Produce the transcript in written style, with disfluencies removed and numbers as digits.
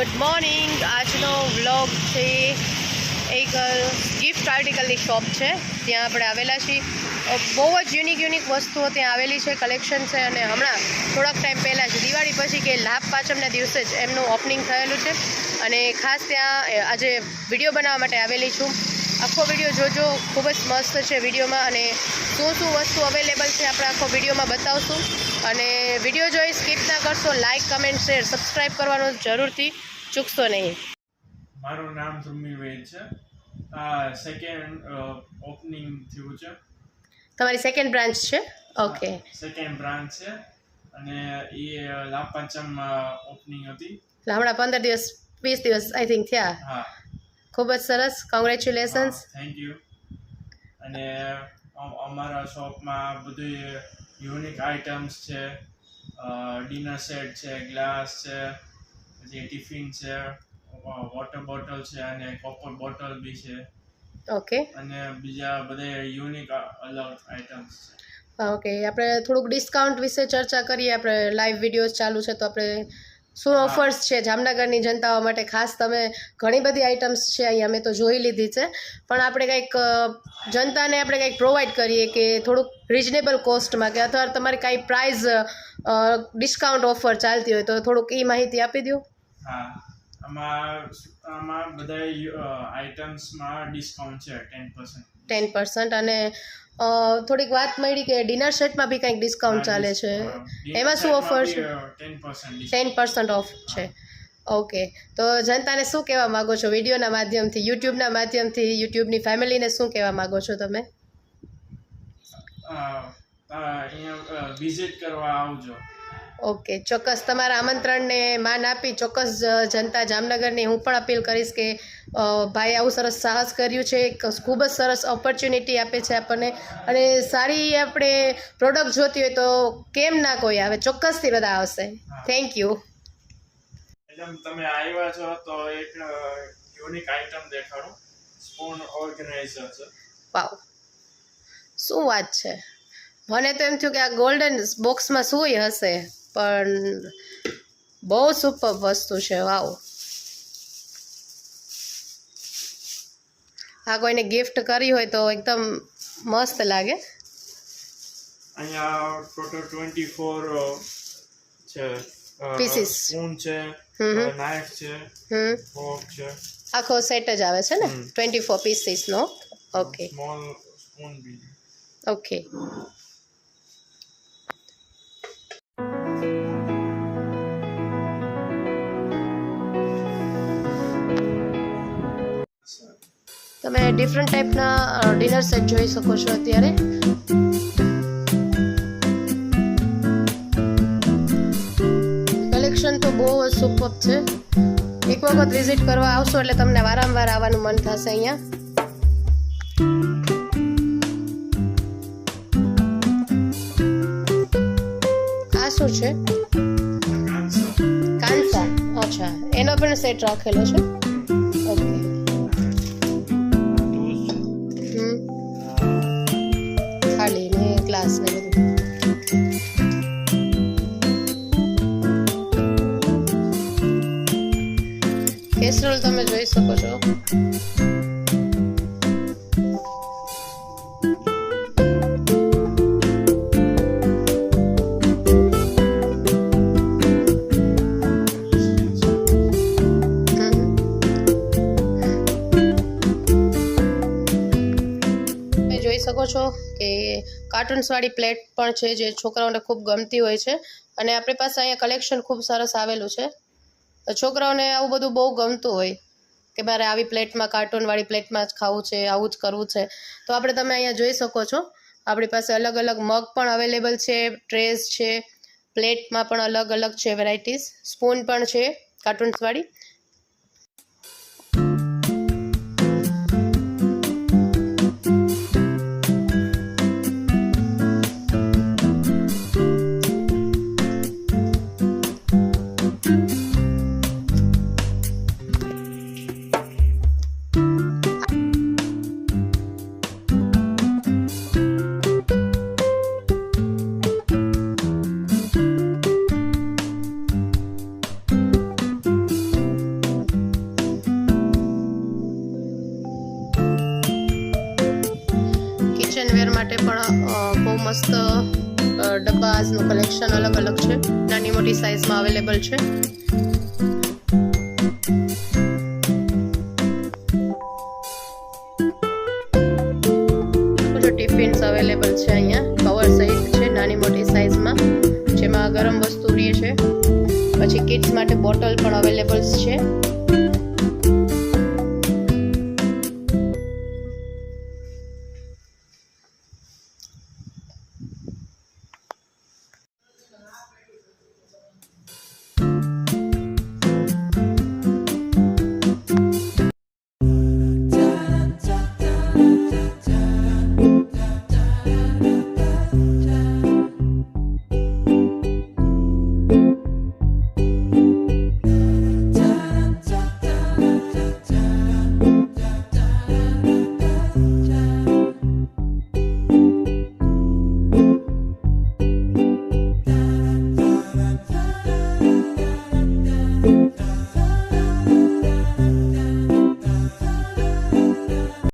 Good morning. આજનો vlog છે એક ગિફ્ટ આર્ટિકલની શોપ છે, ત્યાં આપણે આવેલા છીએ. બહુ જ યુનિક વસ્તુઓ ત્યાં આવેલી છે, કલેક્શન છે. અને હમણાં થોડાક ટાઈમ પહેલાં જ દિવાળી પછી કે લાભ પાંચમના દિવસે જ એમનું ઓપનિંગ થયેલું છે. અને ખાસ ત્યાં આજે વિડીયો બનાવવા માટે આવેલી છું. આખો વિડીયો જોજો, ખૂબ જ મસ્ત છે વિડીયોમાં. અને શું વસ્તુ અવેલેબલ છે આપણે આખો વિડીયોમાં બતાવશું. અને વિડીયો જોઈ સ્કીપ ના કરશો. લાઇક, કમેન્ટ, શેર, સબસ્ક્રાઈબ કરવાનું જરૂરથી ચૂકશો નહીં. મારું નામ ધ્રુમી વેદ છે. આ સેકન્ડ ઓપનિંગ થયું છે. તમારી સેકન્ડ બ્રાન્ચ છે? ઓકે, સેકન્ડ બ્રાન્ચ છે અને એ લાભ પાંચમ ઓપનિંગ હતી. હમણાં 15 દિવસ 20 દિવસ આઈ થિંક થયા. હા, ખૂબ જ સરસ, કોંગ્રેચ્યુલેશન્સ. Thank you. અને અમારા શોપમાં બધી યુનિક આઇટમ્સ છે. ડિનર સેટ છે, ગ્લાસ છે, પછી ટિફિન છે, વોટર બોટલ છે અને કોપર બોટલ બી છે. ઓકે અને બીજા બધા યુનિક અલગ આઇટમ્સ છે. ઓકે, આપણે થોડુંક ડિસ્કાઉન્ટ વિશે ચર્ચા કરીએ. આપણે લાઈવ વિડીયોઝ ચાલુ છે, તો આપણે શું ઓફર્સ છે જામનગરની જનતાઓ માટે? ખાસ તમે ઘણી બધી આઇટમ્સ છે અહીંયા અમે તો જોઈ લીધી છે, પણ આપણે કંઈક જનતાને આપણે કંઈક પ્રોવાઈડ કરીએ કે થોડુંક રિઝનેબલ કોસ્ટમાં, કે અથવા તમારી કાંઈ પ્રાઇઝ ડિસ્કાઉન્ટ ઓફર ચાલતી હોય તો થોડુંક એ માહિતી આપી દો. હા, આમાં બધા આઇટમ્સમાં ડિસ્કાઉન્ટ છે 10%. અને થોડીક વાત મળી કે ડિનર સેટમાં બી કંઈક ડિસ્કાઉન્ટ ચાલે છે, એમાં શું ઓફર છે? 10% ઓફ છે. ઓકે, તો જનતાને શું કહેવા માગો છો વિડીયોના માધ્યમથી, યુટ્યુબના માધ્યમથી, યુટ્યુબની ફેમિલીને શું કહેવા માગો છો તમે? અહીંયા વિઝિટ કરવા આવજો. ઓકે, ચોક્કસ તમારા આમંત્રણને માન આપી ચોક્કસ જનતા જામનગરની હું પણ અપીલ કરીશ કે ભાઈ આવું સરસ સાહસ કર્યું છે, એક ખૂબ જ સરસ ઓપોર્ચ્યુનિટી આપે છે આપણને. અને સારી આપણે પ્રોડક્ટ જોતી હોય તો કેમ ના કોઈ આવે, ચોક્કસથી બધા આવશે. Thank you. મેડમ, તમે આવ્યા છો તો એક યુનિક આઇટમ દેખાડો. સ્પૂન ઓર્ગેનાઇઝર છે. વાવ, શું વાત છે! મને તો એમ થયું કે આ ગોલ્ડન બોક્સમાં શું હશે, પણ બહુ સુપર વસ્તુ છે. વાવ, આ કોઈને ગિફ્ટ કરી હોય તો એકદમ મસ્ત લાગે. અહીંયા ટોટલ 24 છે પીસીસ. સ્પૂન છે, નાઇફ છે, ફોર્ક છે. આખો સેટ જ આવે છે ને 24 પીસીસનો? ઓકે, સ્મોલ સ્પૂન બી. ઓકે, તમે ડિફરન્ટ ટાઈપના ડિનર સેટ જોઈ શકો છો અત્યારે. કલેક્શન તો બહુ જ સુપર છે. એક વખત વિઝિટ કરવા આવશો એટલે તમને વારંવાર આવવાનું મન થશે અહીંયા. આ શું છે? કાંસા. અચ્છા, એનો પણ સેટ રાખેલો છે. ઓકે, થાળી ને ગ્લાસ ને બધું. કેસરોલ તમે જોઈ શકો છો. જોઈ શકો છો કે કાર્ટૂન્સવાળી પ્લેટ પણ છે જે છોકરાઓને ખૂબ ગમતી હોય છે. અને આપણી પાસે અહીંયા કલેક્શન ખૂબ સરસ આવેલું છે. છોકરાઓને આવું બધું બહુ ગમતું હોય કે મારે આવી પ્લેટમાં, કાર્ટૂનવાળી પ્લેટમાં જ ખાવું છે, આવું જ કરવું છે. તો આપણે તમે અહીંયા જોઈ શકો છો આપણી પાસે અલગ અલગ મગ પણ અવેલેબલ છે, ટ્રેઝ છે, પ્લેટમાં પણ અલગ અલગ છે વેરાયટીઝ, સ્પૂન પણ છે કાર્ટૂન્સવાળી. બહુ મસ્ત ડબ્બાસનું કલેક્શન અલગ અલગ છે, નાની મોટી સાઇઝમાં અવેલેબલ છે. ટિફિન્સ અવેલેબલ છે અહીંયા, કવર સહિત છે નાની મોટી સાઇઝમાં, જેમાં ગરમ વસ્તુ રહે છે. પછી કિડ્સ માટે બોટલ પણ અવેલેબલ છે.